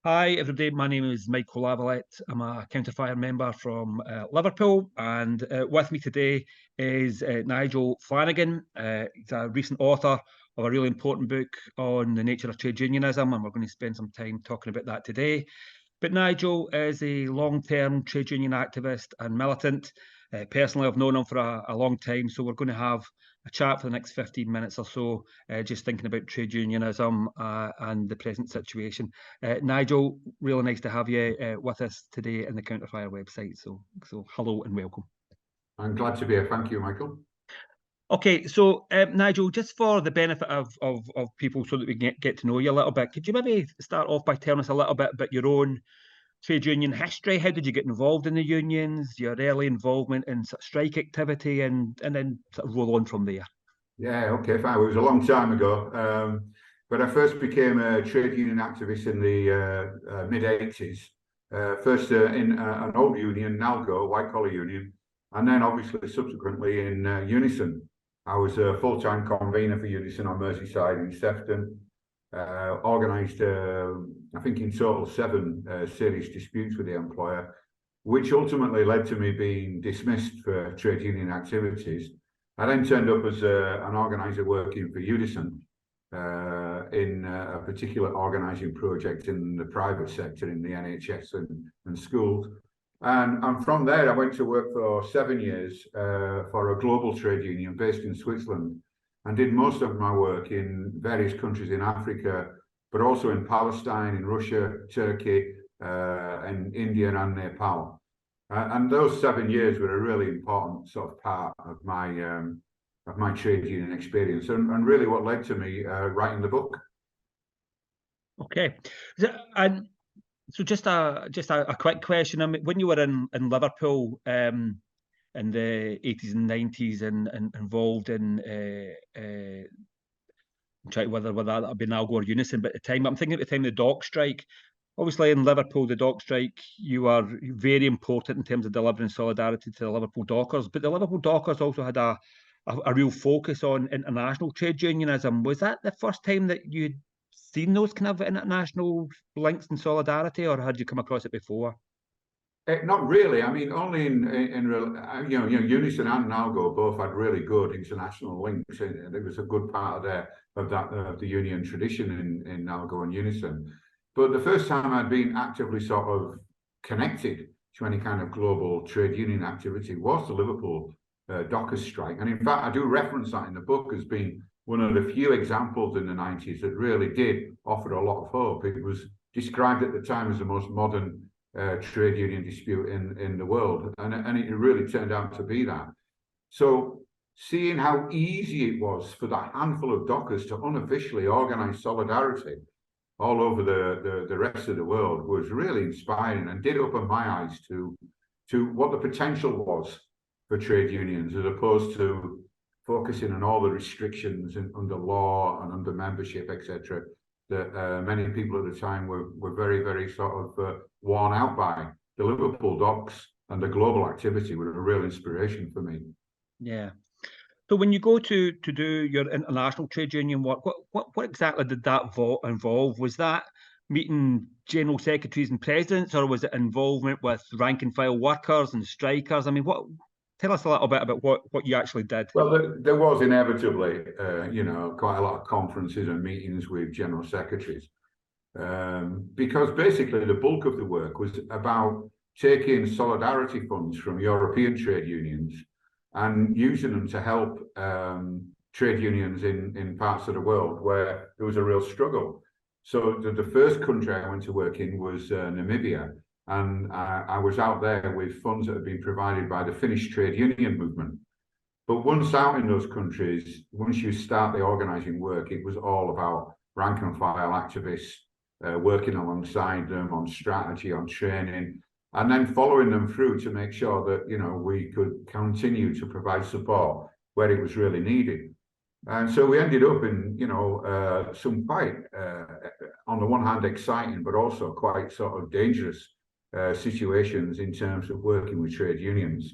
Hi everybody, my name is Michael Lavalette. I'm a counter-fire member from Liverpool, and with me today is Nigel Flanagan. He's a recent author of a really important book on the nature of trade unionism, and we're going to spend some time talking about that today. But Nigel is a long-term trade union activist and militant. Personally, I've known him for a long time, so we're going to have a chat for the next 15 minutes or so, just thinking about trade unionism and the present situation. Nigel, really nice to have you with us today in the Counterfire website. So hello and welcome. I'm glad to be here. Thank you, Michael. Okay, so Nigel, just for the benefit of people so that we can get to know you a little bit, could you maybe start off by telling us a little bit about your own trade union history? How did you get involved in the unions, your early involvement in sort of strike activity, and then sort of roll on from there? Yeah, okay, fine. It was a long time ago. But I first became a trade union activist in the mid-80s. First in an old union, NALGO, white collar union, and then obviously subsequently in Unison. I was a full-time convener for Unison on Merseyside in Sefton. Organised, I think in total 7 serious disputes with the employer, which ultimately led to me being dismissed for trade union activities. I then turned up as an organiser working for Unison in a particular organising project in the private sector, in the NHS and schools. And from there, I went to work for 7 years for a global trade union based in Switzerland, and did most of my work in various countries in Africa, but also in Palestine, in Russia, Turkey, and India and Nepal. And those 7 years were a really important sort of part of my trade union experience, and really what led to me writing the book. Okay, and so just a quick question. I mean, when you were in Liverpool in the 80s and 90s and involved in I'm trying whether that had been Algo or Unison, but at the time, I'm thinking at the time the dock strike. Obviously, in Liverpool, the dock strike, you are very important in terms of delivering solidarity to the Liverpool dockers. But the Liverpool dockers also had a real focus on international trade unionism. Was that the first time that you'd seen those kind of international links and solidarity, or had you come across it before? Not really. I mean, only in Unison and NALGO both had really good international links, and it was a good part of the union tradition in NALGO and Unison. But the first time I'd been actively sort of connected to any kind of global trade union activity was the Liverpool dockers strike. And in fact, I do reference that in the book as being one of the few examples in the 90s that really did offer a lot of hope. It was described at the time as the most modern trade union dispute in the world, and it really turned out to be that. So seeing how easy it was for that handful of dockers to unofficially organise solidarity all over the rest of the world was really inspiring, and did open my eyes to what the potential was for trade unions, as opposed to focusing on all the restrictions under law and under membership, etc., that many people at the time were very, very sort of worn out by. The Liverpool docks and the global activity were a real inspiration for me. Yeah. So when you go to do your international trade union work, what exactly did that involve? Was that meeting general secretaries and presidents, or was it involvement with rank and file workers and strikers? I mean, tell us a little bit about what you actually did. Well, there was inevitably, quite a lot of conferences and meetings with general secretaries, because basically the bulk of the work was about taking solidarity funds from European trade unions and using them to help trade unions in parts of the world where there was a real struggle. So the first country I went to work in was Namibia, and I was out there with funds that had been provided by the Finnish trade union movement. But once out in those countries, once you start the organising work, it was all about rank and file activists, working alongside them on strategy, on training, and then following them through to make sure that, we could continue to provide support where it was really needed. And so we ended up in, some quite, on the one hand, exciting, but also quite sort of dangerous situations in terms of working with trade unions.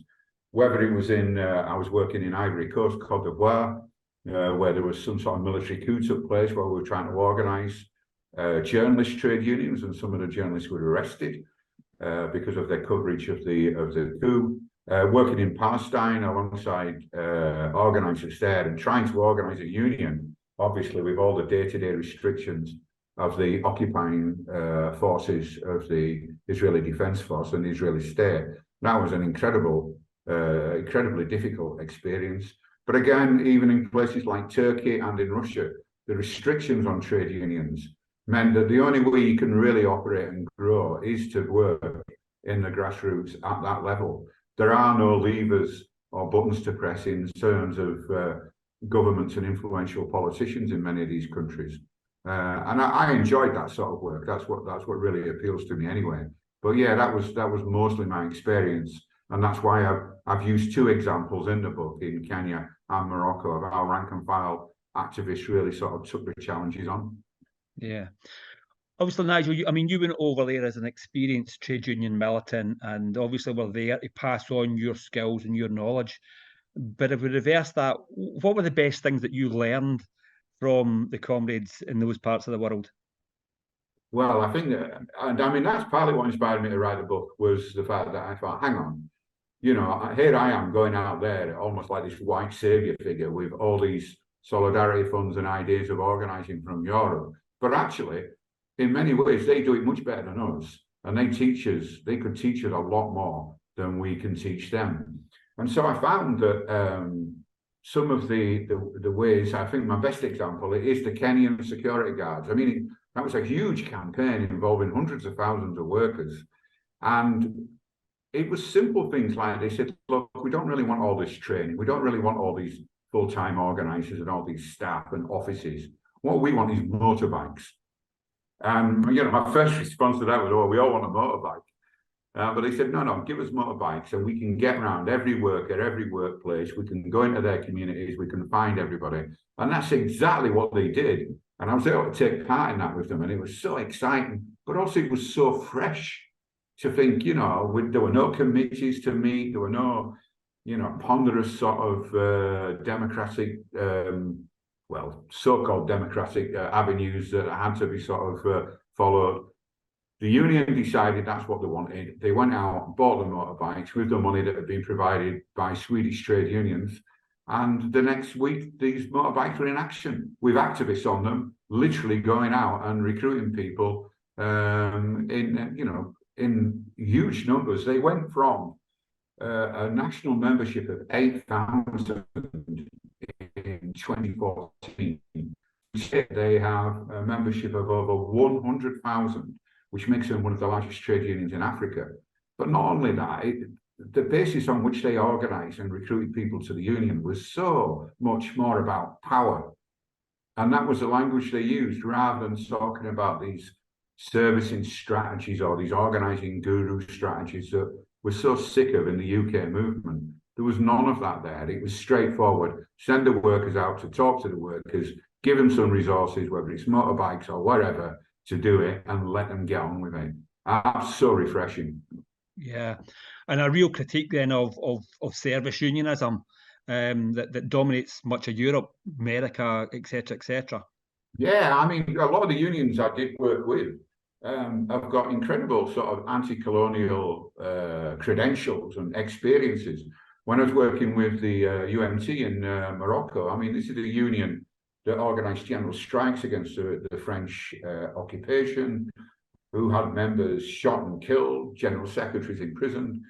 Whether it was I was working in Ivory Coast, Cote d'Ivoire, where there was some sort of military coup took place while we were trying to organise. journalist trade unions, and some of the journalists were arrested because of their coverage of the coup. Working in Palestine alongside organisers there and trying to organise a union, obviously with all the day-to-day restrictions of the occupying forces of the Israeli Defense Force and the Israeli state. That was an incredibly difficult experience. But again, even in places like Turkey and in Russia, the restrictions on trade unions meant that the only way you can really operate and grow is to work in the grassroots at that level. There are no levers or buttons to press in terms of governments and influential politicians in many of these countries. And I enjoyed that sort of work. That's what really appeals to me anyway. But yeah, that was mostly my experience. And that's why I've used two examples in the book, in Kenya and Morocco, of how rank and file activists really sort of took the challenges on. Yeah. Obviously, Nigel, you went over there as an experienced trade union militant, and obviously were there to pass on your skills and your knowledge. But if we reverse that, what were the best things that you learned from the comrades in those parts of the world? Well, I think and I mean, that's partly what inspired me to write the book, was the fact that I thought, hang on, here I am going out there almost like this white savior figure with all these solidarity funds and ideas of organizing from Europe. But actually, in many ways, they do it much better than us. And they could teach us a lot more than we can teach them. And so I found that some of the ways, I think my best example is the Kenyan security guards. I mean, that was a huge campaign involving hundreds of thousands of workers. And it was simple things like they said, look, we don't really want all this training. We don't really want all these full-time organizers and all these staff and offices. What we want is motorbikes. And, my first response to that was, oh, we all want a motorbike. But they said, no, give us motorbikes and we can get around every worker, every workplace. We can go into their communities. We can find everybody. And that's exactly what they did. And I was able to take part in that with them. And it was so exciting, but also it was so fresh to think, there were no committees to meet. There were no, ponderous sort of democratic, so-called democratic avenues that had to be sort of followed. The union decided that's what they wanted. They went out, bought the motorbikes with the money that had been provided by Swedish trade unions. And the next week, these motorbikes were in action with activists on them, literally going out and recruiting people in huge numbers. They went from a national membership of 8,000 in 2014. They have a membership of over 100,000, which makes them one of the largest trade unions in Africa. But not only that, the basis on which they organised and recruited people to the union was so much more about power. And that was the language they used, rather than talking about these servicing strategies or these organising guru strategies that we're so sick of in the UK movement. There was none of that there. It was straightforward. Send the workers out to talk to the workers, give them some resources, whether it's motorbikes or whatever, to do it, and let them get on with it. That's so refreshing. Yeah, and a real critique then of service unionism that dominates much of Europe, America, etc., etc. Yeah, I mean, a lot of the unions I did work with have got incredible sort of anti-colonial credentials and experiences. When I was working with the UMT in Morocco, I mean, this is a union that organised general strikes against the French occupation, who had members shot and killed, general secretaries imprisoned.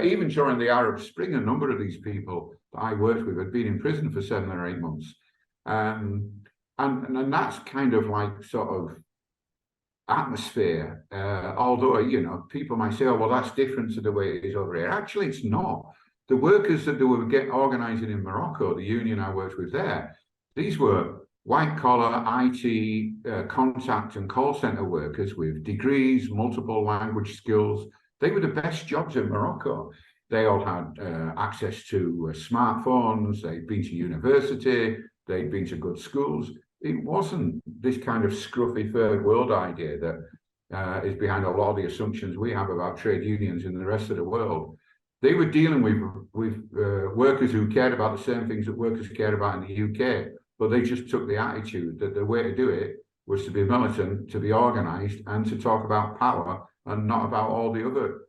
Even during the Arab Spring, a number of these people that I worked with had been in prison for 7 or 8 months. And that's kind of like sort of atmosphere. Although, people might say, oh, well, that's different to the way it is over here. Actually, it's not. The workers that they were organising in Morocco, the union I worked with there, these were white-collar IT contact and call centre workers with degrees, multiple language skills. They were the best jobs in Morocco. They all had access to smartphones. They'd been to university. They'd been to good schools. It wasn't this kind of scruffy third world idea that is behind a lot of the assumptions we have about trade unions in the rest of the world. They were dealing with workers who cared about the same things that workers cared about in the UK. But they just took the attitude that the way to do it was to be militant, to be organised, and to talk about power and not about all the other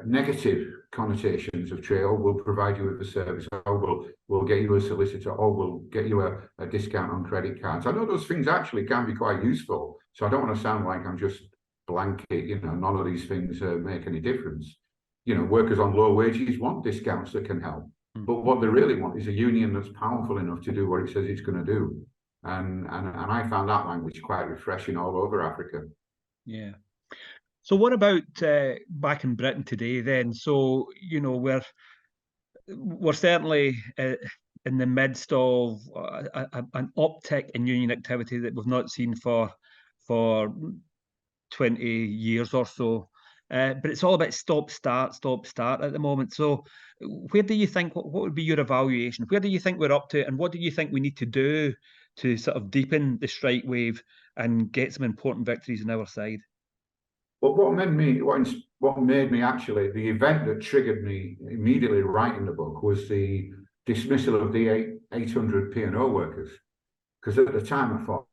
negative connotations of trade. Oh, we'll provide you with a service. Oh, we'll get you a solicitor. Oh, we'll get you a discount on credit cards. I know those things actually can be quite useful. So I don't want to sound like I'm just blanket, none of these things make any difference. Workers on low wages want discounts that can help. But what they really want is a union that's powerful enough to do what it says it's going to do. And I found that language quite refreshing all over Africa. Yeah. So what about back in Britain today then? So, we're certainly in the midst of an uptick in union activity that we've not seen for 20 years or so. But it's all about stop, start at the moment. So where do you think, what would be your evaluation? Where do you think we're up to, and what do you think we need to do to sort of deepen the strike wave and get some important victories on our side? Well, what made me actually, the event that triggered me immediately writing the book was the dismissal of the 800 P&O workers. Because at the time I thought,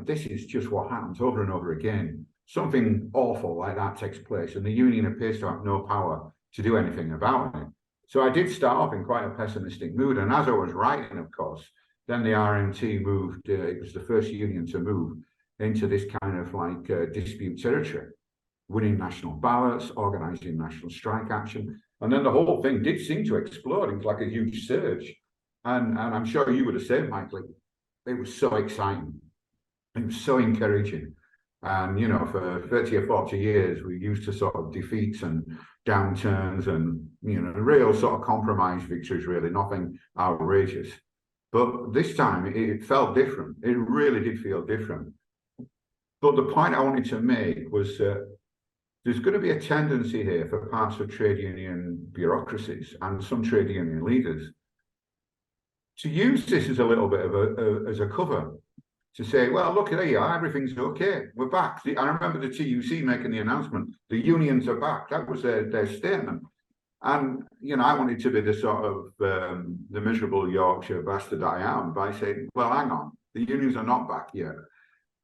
this is just what happens over and over again. Something awful like that takes place, and the union appears to have no power to do anything about it. So I did start off in quite a pessimistic mood, and as I was writing, of course, then the RMT moved, it was the first union to move into this kind of like dispute territory, winning national ballots, organising national strike action. And then the whole thing did seem to explode into like a huge surge. And I'm sure you would have said, Michael, it was so exciting. It was so encouraging. And, for 30 or 40 years, we used to sort of defeats and downturns and, real sort of compromise victories, really, nothing outrageous. But this time it felt different. It really did feel different. But the point I wanted to make was there's going to be a tendency here for parts of trade union bureaucracies and some trade union leaders to use this as a little bit of as a cover to say, well, look, there you are, everything's okay, we're back. I remember the TUC making the announcement, the unions are back. That was their statement. And, I wanted to be the sort of the miserable Yorkshire bastard I am by saying, well, hang on, the unions are not back yet.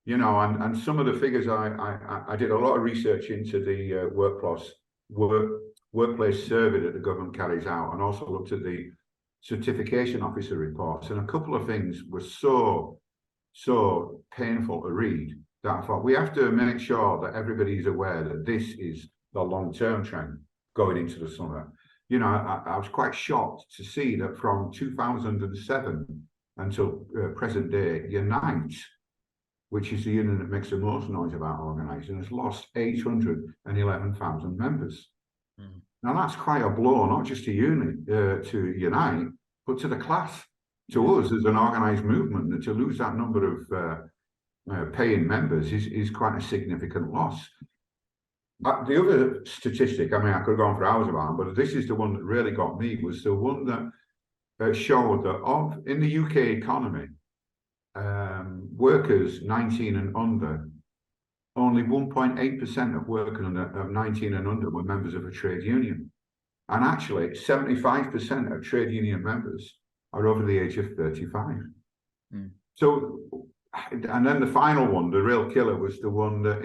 And some of the figures I did a lot of research into the workplace survey that the government carries out, and also looked at the certification officer reports. And a couple of things were so painful to read that I thought we have to make sure that everybody's aware that this is the long-term trend going into the summer. I was quite shocked to see that from 2007 until present day, Unite, which is the union that makes the most noise about organising, has lost 811,000 members. Mm. Now that's quite a blow, not just to Unite, but to the class, to us as an organised movement. That to lose that number of paying members is quite a significant loss. The other statistic, I could have gone for hours about it, but this is the one that really got me, was the one that showed that in the UK economy, workers 19 and under, only 1.8% of workers of 19 and under were members of a trade union. And actually, 75% of trade union members are over the age of 35. Mm. So, and then the final one, the real killer, was the one that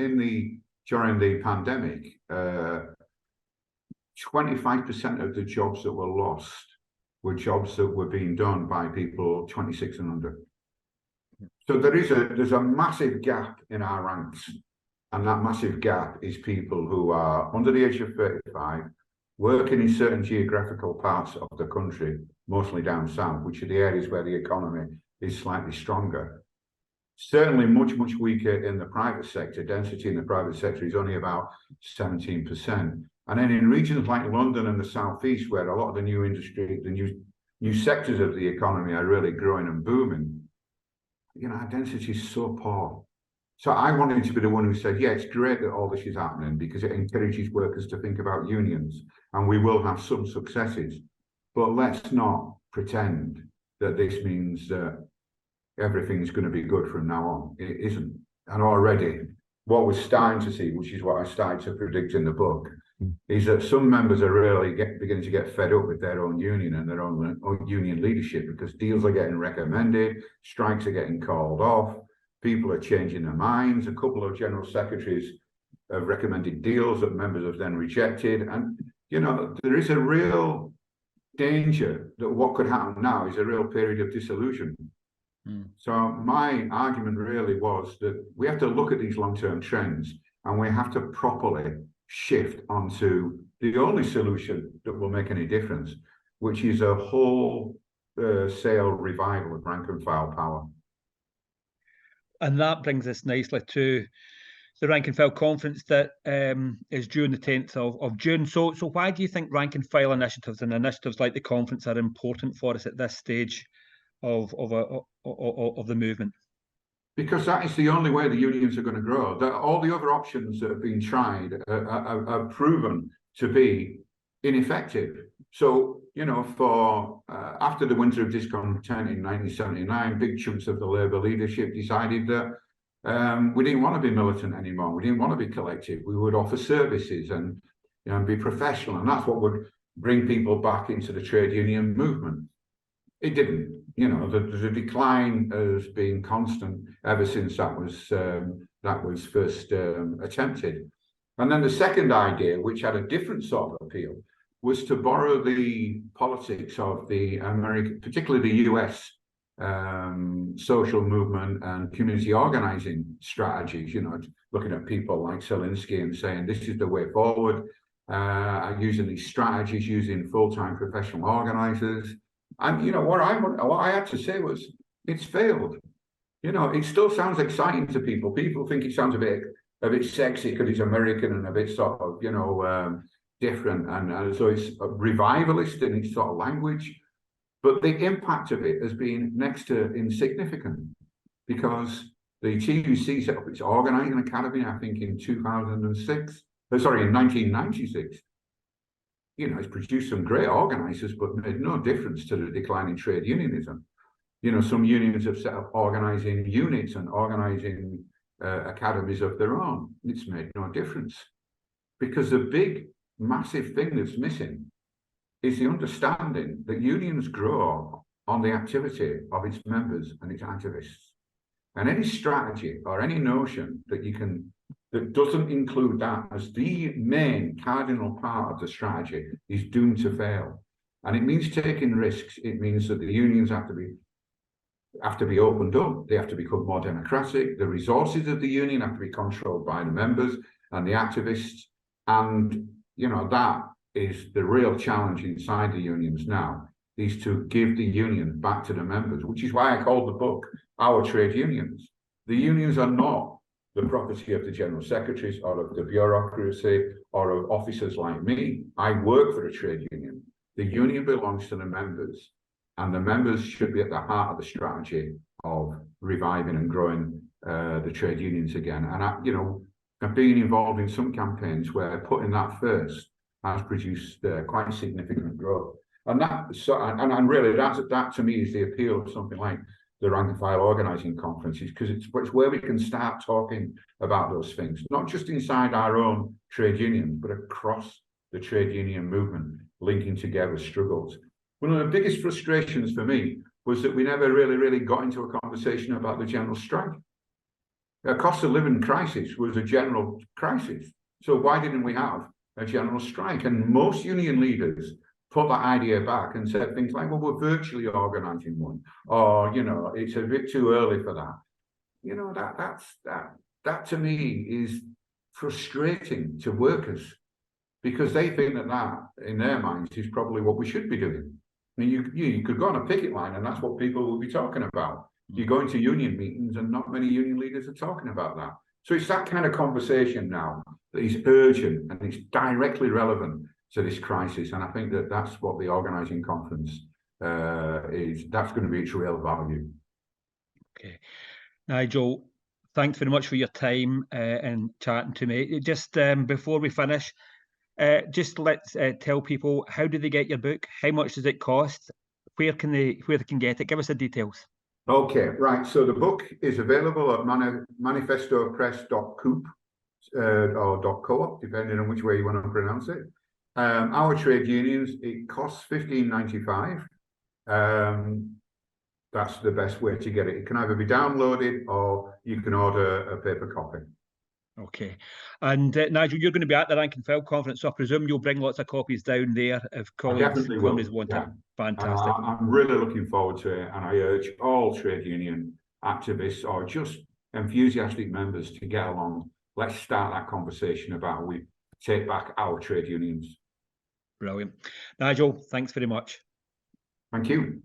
during the pandemic, 25% of the jobs that were lost were jobs that were being done by people 26 and under. So there's a massive gap in our ranks, and that massive gap is people who are under the age of 35, working in certain geographical parts of the country, mostly down south, which are the areas where the economy is slightly stronger. Certainly much, much weaker in the private sector. Density in the private sector is only about 17%. And then in regions like London and the southeast, where a lot of the new industry, the new sectors of the economy are really growing and booming, our density is so poor. So I wanted to be the one who said, yeah, it's great that all this is happening because it encourages workers to think about unions, and we will have some successes. But let's not pretend that this means that everything's going to be good from now on. It isn't. And already, what we're starting to see, which is what I started to predict in the book, is that some members are really beginning to get fed up with their own union and their own union leadership, because deals are getting recommended, strikes are getting called off, people are changing their minds. A couple of general secretaries have recommended deals that members have then rejected. And, there is a real danger that what could happen now is a real period of disillusion. So my argument really was that we have to look at these long-term trends, and we have to properly shift onto the only solution that will make any difference, which is a wholesale revival of rank and file power. And that brings us nicely to the rank and file conference that is due on the 10th of June. So why do you think rank and file initiatives and initiatives like the conference are important for us at this stage of the movement? Because that is the only way the unions are going to grow. All the other options that have been tried are proven to be ineffective. So, after the winter of discontent in 1979, big chunks of the Labour leadership decided that we didn't want to be militant anymore. We didn't want to be collective. We would offer services and be professional. And that's what would bring people back into the trade union movement. It didn't. The decline has been constant ever since that was first attempted. And then the second idea, which had a different sort of appeal, was to borrow the politics of the American, particularly the US social movement and community organizing strategies, looking at people like Zelensky and saying, this is the way forward, using these strategies, using full-time professional organizers. And, what I had to say was, it's failed. It still sounds exciting to people. People think it sounds a bit sexy because it's American and a bit sort of, different. And so it's revivalist in its sort of language. But the impact of it has been next to insignificant, because the TUC set up its organizing academy, I think, in 1996. It's produced some great organizers, but made no difference to the decline in trade unionism. Some unions have set up organizing units and organizing academies of their own. It's made no difference, because the big, massive thing that's missing is the understanding that unions grow on the activity of its members and its activists. And any strategy or any notion that doesn't include that as the main cardinal part of the strategy is doomed to fail. And it means taking risks. It means that the unions have to be opened up. They have to become more democratic. The resources of the union have to be controlled by the members and the activists. And, that is the real challenge inside the unions now, is to give the union back to the members, which is why I called the book Our Trade Unions. The unions are not the property of the general secretaries or of the bureaucracy or of officers like me. I work for a trade union. The union belongs to the members, and the members should be at the heart of the strategy of reviving and growing the trade unions again. And I've been involved in some campaigns where putting that first has produced quite significant growth. And really that to me is the appeal of something like the rank and file organizing conferences, because it's where we can start talking about those things, not just inside our own trade unions, but across the trade union movement, linking together struggles. One of the biggest frustrations for me was that we never really got into a conversation about the general strike. A cost of living crisis was a general crisis. So why didn't we have a general strike? And most union leaders put that idea back and said things like, well, we're virtually organizing one, or, it's a bit too early for that. That to me is frustrating to workers, because they think that in their minds is probably what we should be doing. I mean, you could go on a picket line and that's what people will be talking about. You go into union meetings and not many union leaders are talking about that. So it's that kind of conversation now that is urgent and it's directly relevant to this crisis. And I think that that's what the organising conference is. That's going to be its real value. Okay. Nigel, thanks very much for your time and chatting to me. Just before we finish, just let's tell people, how do they get your book? How much does it cost? Where can they get it? Give us the details. Okay, right. So the book is available at manifestopress.coop. or .coop, depending on which way you want to pronounce it. Our trade unions, it costs $15.95. That's the best way to get it. It can either be downloaded or you can order a paper copy. Okay. And Nigel, you're going to be at the Rank and File conference, so I presume you'll bring lots of copies down there if colleagues want yeah. it. Fantastic. I'm really looking forward to it, and I urge all trade union activists or just enthusiastic members to get along. Let's start that conversation about how we take back our trade unions. Brilliant. Nigel, thanks very much. Thank you.